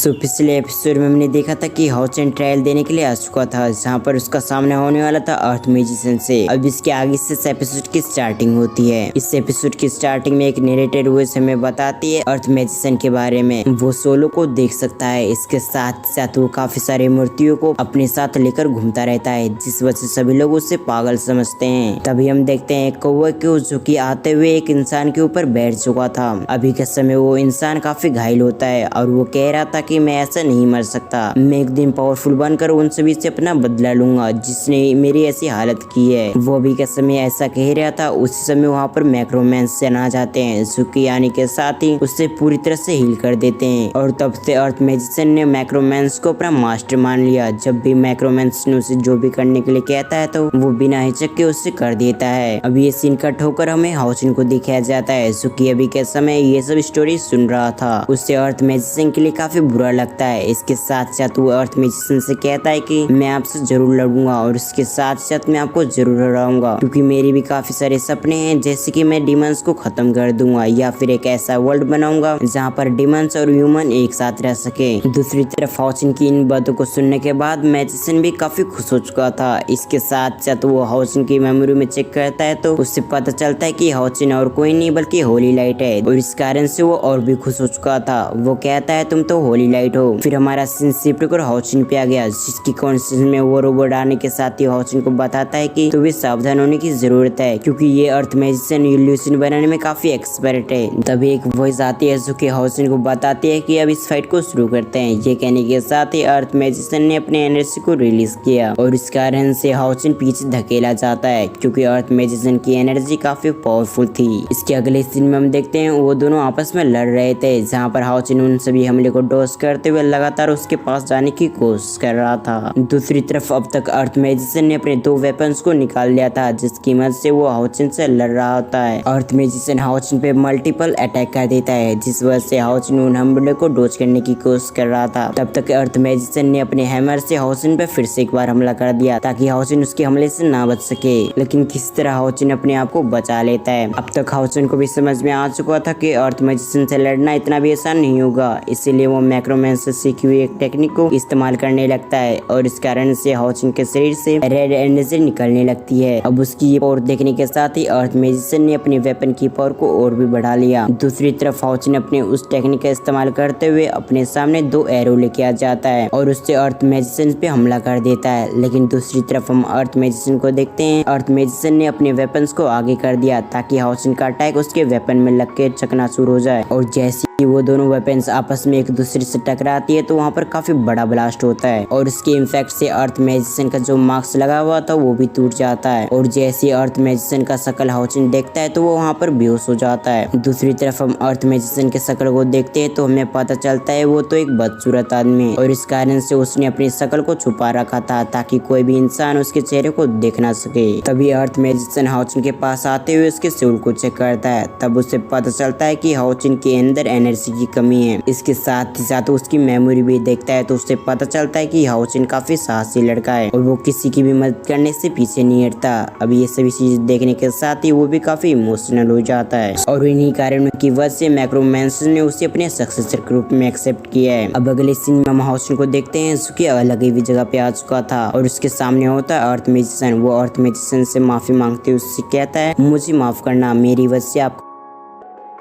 सो पिछले एपिसोड में हमने देखा था कि हाउचिन ट्रायल देने के लिए आ चुका था, जहाँ पर उसका सामना होने वाला था अर्थ मैजिशियन से। अब इसके आगे से इस एपिसोड की स्टार्टिंग होती है। इस एपिसोड की स्टार्टिंग में एक नरेटर वॉइस हमें बताती है अर्थ मैजिशियन के बारे में। वो सोलो को देख सकता है, इसके साथ साथ वो काफी सारी मूर्तियों को अपने साथ लेकर घूमता रहता है, जिस वजह से सभी लोग उसे पागल समझते हैं। तभी हम देखते हैं कौवे को जो कि आते हुए एक इंसान के ऊपर बैठ चुका था। अभी के समय वो इंसान काफी घायल होता है और वो कह रहा था कि मैं ऐसा नहीं मर सकता, मैं एक दिन पावरफुल बनकर उन सभी से अपना बदला लूंगा जिसने मेरी ऐसी हालत की है। वो अभी के समय ऐसा कह रहा था, उसी समय वहाँ पर मैक्रोमैंस आ जाते हैं, जो कि आने के साथ ही उससे पूरी तरह से हील कर देते हैं। और तब से अर्थ मैजिशियन ने मैक्रोमैंस को अपना मास्टर मान लिया। जब भी मैक्रोमैंस ने उसे जो भी करने के लिए कहता है तो वो बिना हिचक के उससे कर देता है। अब ये सीन कट होकर हमें हाउचिन को दिखाया जाता है, जो कि अभी के समय ये सब स्टोरी सुन रहा था। उससे अर्थ मैजिशियन के लिए काफी बुरा लगता है। इसके साथ साथ वो अर्थ मैजिशियन से कहता है कि मैं आपसे जरूर लड़ूंगा और इसके साथ साथ मैं आपको जरूर हराऊंगा, क्योंकि मेरी भी काफी सारे सपने हैं, जैसे कि मैं डिमंस को खत्म कर दूंगा या फिर एक ऐसा वर्ल्ड बनाऊंगा जहाँ पर डिमंस और ह्यूमन एक साथ रह सके। दूसरी तरफ हाउचिन की इन बातों को सुनने के बाद मैजिशियन भी काफी खुश हो चुका था। इसके साथ साथ वो हाउचिन की मेमोरी में चेक करता है तो उससे पता चलता है कि हाउचिन और कोई नहीं बल्कि होली लाइट है, और इस कारण से वो और भी खुश हो चुका था। वो कहता है तुम तो होली लाइट हो। फिर हमारा सीन शिफ्ट कर हाउचिन पे आ गया, जिसकी कॉन्शियस में वो रोबोट आने के साथ ही हाउचिन को बताता है कि तुम्हें सावधान होने की जरूरत है, क्योंकि ये अर्थ मैजिशियन इल्यूशन बनाने में काफी एक्सपर्ट है। तभी एक वॉइस आती है जो कि हाउचिन को बताती है कि अब इस फाइट को शुरू करते हैं। ये कहने के साथ ही अर्थ मैजिशियन ने अपने एनर्जी को रिलीज किया और इस कारण से हाउचिन पीछे धकेला जाता है, क्योंकि अर्थ मैजिशियन की एनर्जी काफी पावरफुल थी। इसके अगले सीन में हम देखते हैं वो दोनों आपस में लड़ रहे थे, जहाँ पर हाउचिन उन सभी हमले को डॉज करते हुए लगातार उसके पास जाने की कोशिश कर रहा था। दूसरी तरफ अब तक अर्थ मैजिशियन ने अपने 2 वेपन्स को निकाल लिया था, जिसकी मदद से वो हाउचिन से लड़ रहा होता है। अर्थ मैजिशियन हाउचिन पे मल्टीपल अटैक कर देता है, जिस वजह से हाउचिन उन हमले को डॉज करने की कोशिश कर रहा था। तब तक अर्थ मैजिशियन ने अपने हैमर से हाउचिन पे फिर से एक बार हमला कर दिया, ताकि हाउचिन उसके हमले से ना बच सके। लेकिन किस तरह हाउचिन अपने आप को बचा लेता है। अब तक हाउचिन को भी समझ में आ चुका था कि अर्थ मैजिशियन से लड़ना इतना भी आसान नहीं होगा, इसीलिए वो मैक्रोमैंस से सीखी हुई एक टेक्निक को इस्तेमाल करने लगता है, और इस कारण से हाउचिन के शरीर से रेड एनर्जी निकलने लगती है। अब उसकी ये पावर देखने के साथ ही अर्थ मैजिशियन ने अपने वेपन की पावर को और भी बढ़ा लिया। दूसरी तरफ हाउचिन अपने उस टेक्निक का इस्तेमाल करते हुए अपने सामने 2 एरो लेके आ जाता है और उससे अर्थ मैजिशियन पे हमला कर देता है। लेकिन दूसरी तरफ हम अर्थ मैजिशियन को देखते हैं, अर्थ मैजिशियन ने अपने वेपन्स को आगे कर दिया ताकि हाउचिन का अटैक उसके वेपन में लग के चकनाचूर हो जाए, और जैसे वो दोनों वेपन्स आपस में एक दूसरे से टकराती है तो वहाँ पर काफी बड़ा ब्लास्ट होता है, और उसके इम्पैक्ट से अर्थ मैजिशियन का जो मास्क लगा हुआ था वो भी टूट जाता है। और जैसे अर्थ मैजिशियन का शकल हाउचिन देखता है तो वो वहाँ पर बेहोश हो जाता है। दूसरी तरफ हम अर्थ मैजिशियन के शकल को देखते हैं तो हमें पता चलता है वो तो एक बदसूरत आदमी है, और इस कारण से उसने अपनी शकल को छुपा रखा था ताकि कोई भी इंसान उसके चेहरे को देख ना सके। तभी अर्थ मैजिशियन हाउचिन के पास आते हुए उसके सोल को चेक करता है। तब उसे पता चलता है कि हाउचिन के अंदर एनर्जी की कमी है। इसके साथ ही साथ उसकी मेमोरी भी देखता है तो उससे पता चलता है कि हाउचिन काफी साहसी लड़का है और वो किसी की भी मदद करने से पीछे नहीं हटता। अब ये सभी चीज देखने के साथ ही वो भी काफी इमोशनल हो जाता है, और इन्हीं कारणों की वजह से मैक्रोमैंस ने उसे अपने सक्सेसर के रूप में एक्सेप्ट किया है। अब अगले सीन में हम हाउचिन को देखते हैं जो कि अलग ही जगह पे आ चुका था, और उसके सामने होता है अर्थ मैजिशियन। वो अर्थ मैजिशियन से माफी मांगते हुए उससे कहता है मुझे माफ करना, मेरी वजह से आप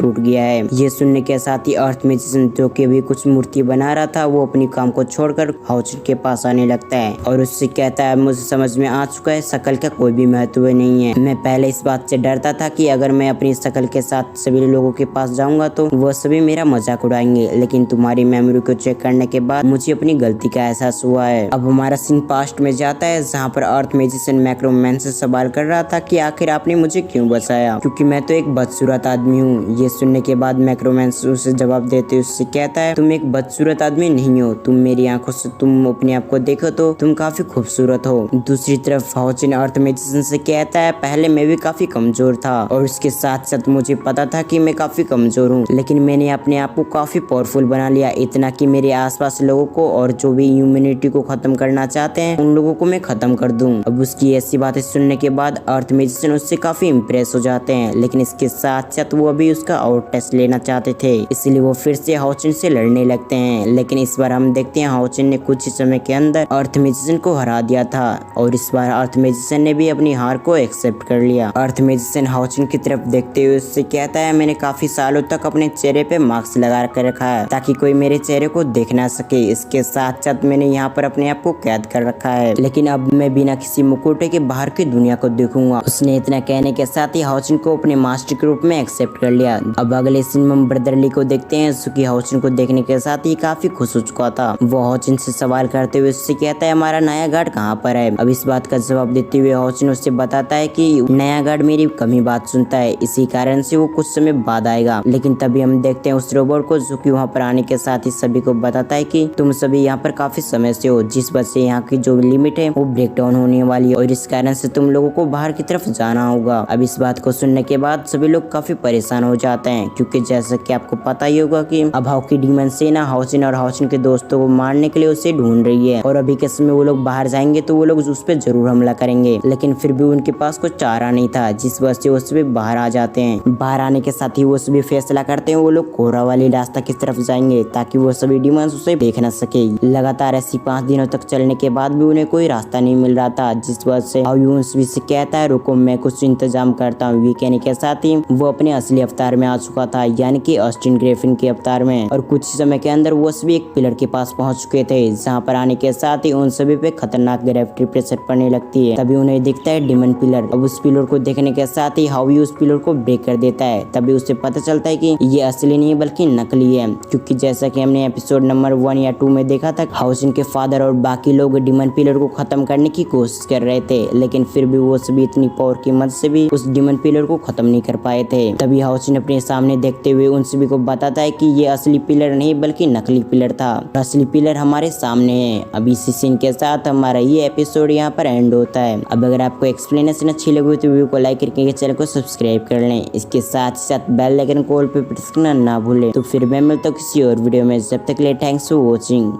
टूट गया है। ये सुनने के साथ ही अर्थ मैजिशियन जो कि अभी कुछ मूर्ति बना रहा था वो अपनी काम को छोड़कर हाउचिन के पास आने लगता है और उससे कहता है मुझे समझ में आ चुका है शकल का कोई भी महत्व नहीं है। मैं पहले इस बात से डरता था कि अगर मैं अपनी शकल के साथ सभी लोगों के पास जाऊंगा तो वो सभी मेरा मजाक उड़ाएंगे, लेकिन तुम्हारी मेमोरी को चेक करने के बाद मुझे अपनी गलती का एहसास हुआ है। अब हमारा सीन पास्ट में जाता है, जहाँ पर अर्थ मैजिशियन मैक्रोमैंस से सवाल कर रहा था कि आखिर आपने मुझे क्यों बचाया, क्योंकि मैं तो एक बदसूरत आदमी हूँ। ये सुनने के बाद मैक्रोमैंस उसे जवाब देते उससे कहता है तुम एक बदसूरत आदमी नहीं हो, तुम मेरी आंखों से तुम अपने आप को देखो तो तुम काफी खूबसूरत हो। दूसरी तरफ हाउचिन अर्थ मैजिशियन से कहता है पहले मैं भी काफी कमजोर था और उसके साथ साथ मुझे पता था कि मैं काफी कमजोर हूँ, लेकिन मैंने अपने आप को काफी पावरफुल बना लिया, इतना कि मेरे आसपास लोगों को और जो भी ह्यूमैनिटी को खत्म करना चाहते हैं उन लोगों को मैं खत्म कर दूं। अब उसकी ऐसी बातें सुनने के बाद अर्थ मैजिशियन उससे काफी इम्प्रेस हो जाते हैं, लेकिन इसके साथ साथ वो अभी उसका और टेस्ट लेना चाहते थे, इसलिए वो फिर से हाओचेन से लड़ने लगते हैं। लेकिन इस बार हम देखते हैं हाओचेन ने कुछ ही समय के अंदर अर्थ मैजिशियन को हरा दिया था और इस बार अर्थ मैजिशियन ने भी अपनी हार को एक्सेप्ट कर लिया। अर्थ मैजिशियन हाओचेन की तरफ देखते हुए उससे कहता है, मैंने काफी सालों तक अपने चेहरे पे मास्क लगा कर रखा है ताकि कोई मेरे चेहरे को देख ना सके। इसके साथ साथ मैंने यहाँ पर अपने आप को कैद कर रखा है, लेकिन अब मैं बिना किसी मुकुटे के बाहर की दुनिया को देखूंगा। उसने इतना कहने के साथ ही हाओचेन को अपने मास्टर के रूप में एक्सेप्ट कर लिया। अब अगले सीन में हम ब्रदर ली को देखते हैं। सुकी हाओचेन को देखने के साथ ही काफी खुश हो चुका था। वो हाओचेन से सवाल करते हुए उससे कहता है, हमारा नया गार्ड कहाँ पर है। अब इस बात का जवाब देते हुए हाओचेन उससे बताता है कि नया गार्ड मेरी कम ही बात सुनता है, इसी कारण से वो कुछ समय बाद आएगा। लेकिन तभी हम देखते हैं उस रोबोट को जो कि वहाँ पर आने के साथ ही सभी को बताता है कि तुम सभी यहाँ पर काफी समय से हो, जिस वजह से यहाँ की जो लिमिट है वो ब्रेक डाउन होने वाली है और इस कारण से तुम लोगों को बाहर की तरफ जाना होगा। अब इस बात को सुनने के बाद सभी लोग काफी परेशान हो जाते हैं, क्योंकि जैसा कि आपको पता ही होगा कि अब हाउ की डीमन सेना हाओचेन और हाओचेन के दोस्तों को मारने के लिए उसे ढूंढ रही है और अभी के समय वो लोग बाहर जाएंगे तो वो लोग उस पर जरूर हमला करेंगे। लेकिन फिर भी उनके पास कुछ चारा नहीं था, जिस वजह से वो सभी बाहर आ जाते हैं। बाहर आने के साथ ही वो सभी फैसला करते हैं वो लोग कोहरा वाली रास्ता की तरफ जाएंगे ताकि वो सभी डीमंस उसे देख न सके। लगातार ऐसी 5 दिनों तक चलने के बाद भी उन्हें कोई रास्ता नहीं मिल रहा था, जिस वजह से हाओ से कहता है, रुको मैं कुछ इंतजाम करता हूँ। ये कहने के साथ ही वो अपने असली अवतार में आ चुका था, यानी कि ऑस्टिन ग्रिफिन के अवतार में। और कुछ समय के अंदर वो सभी एक पिलर के पास पहुंच चुके थे, जहाँ पर आने के साथ ही उन सभी पे खतरनाक ग्रेविटी प्रेशर पड़ने लगती है। तभी उन्हें दिखता है डिमन पिलर। अब उस पिलर को देखने के साथ ही हाओ उस पिलर को ब्रेक कर देता है। तभी उसे पता चलता है कि ये असली नहीं बल्कि नकली है, क्योंकि जैसा कि हमने एपिसोड नंबर 1 या 2 में देखा था, हाओचेन के फादर और बाकी लोग डिमन पिलर को खत्म करने की कोशिश कर रहे थे, लेकिन फिर भी वो सभी इतनी पावर की मदद से भी उस डिमन पिलर को खत्म नहीं कर पाए थे। तभी हाओचेन अपने सामने देखते हुए उन सभी को बताता है कि ये असली पिलर नहीं बल्कि नकली पिलर था, असली पिलर हमारे सामने है। अब इसी सीन के साथ हमारा ये एपिसोड यहाँ पर एंड होता है। अब अगर आपको एक्सप्लेनेशन अच्छी लगी तो वीडियो को लाइक करके चैनल को सब्सक्राइब कर लें। इसके साथ साथ बेल आइकन को ऑल पे प्रेस करना ना भूलें। तो फिर मैं मिलता हूँ किसी और वीडियो में, जब तक के लिए थैंक्स फॉर वॉचिंग।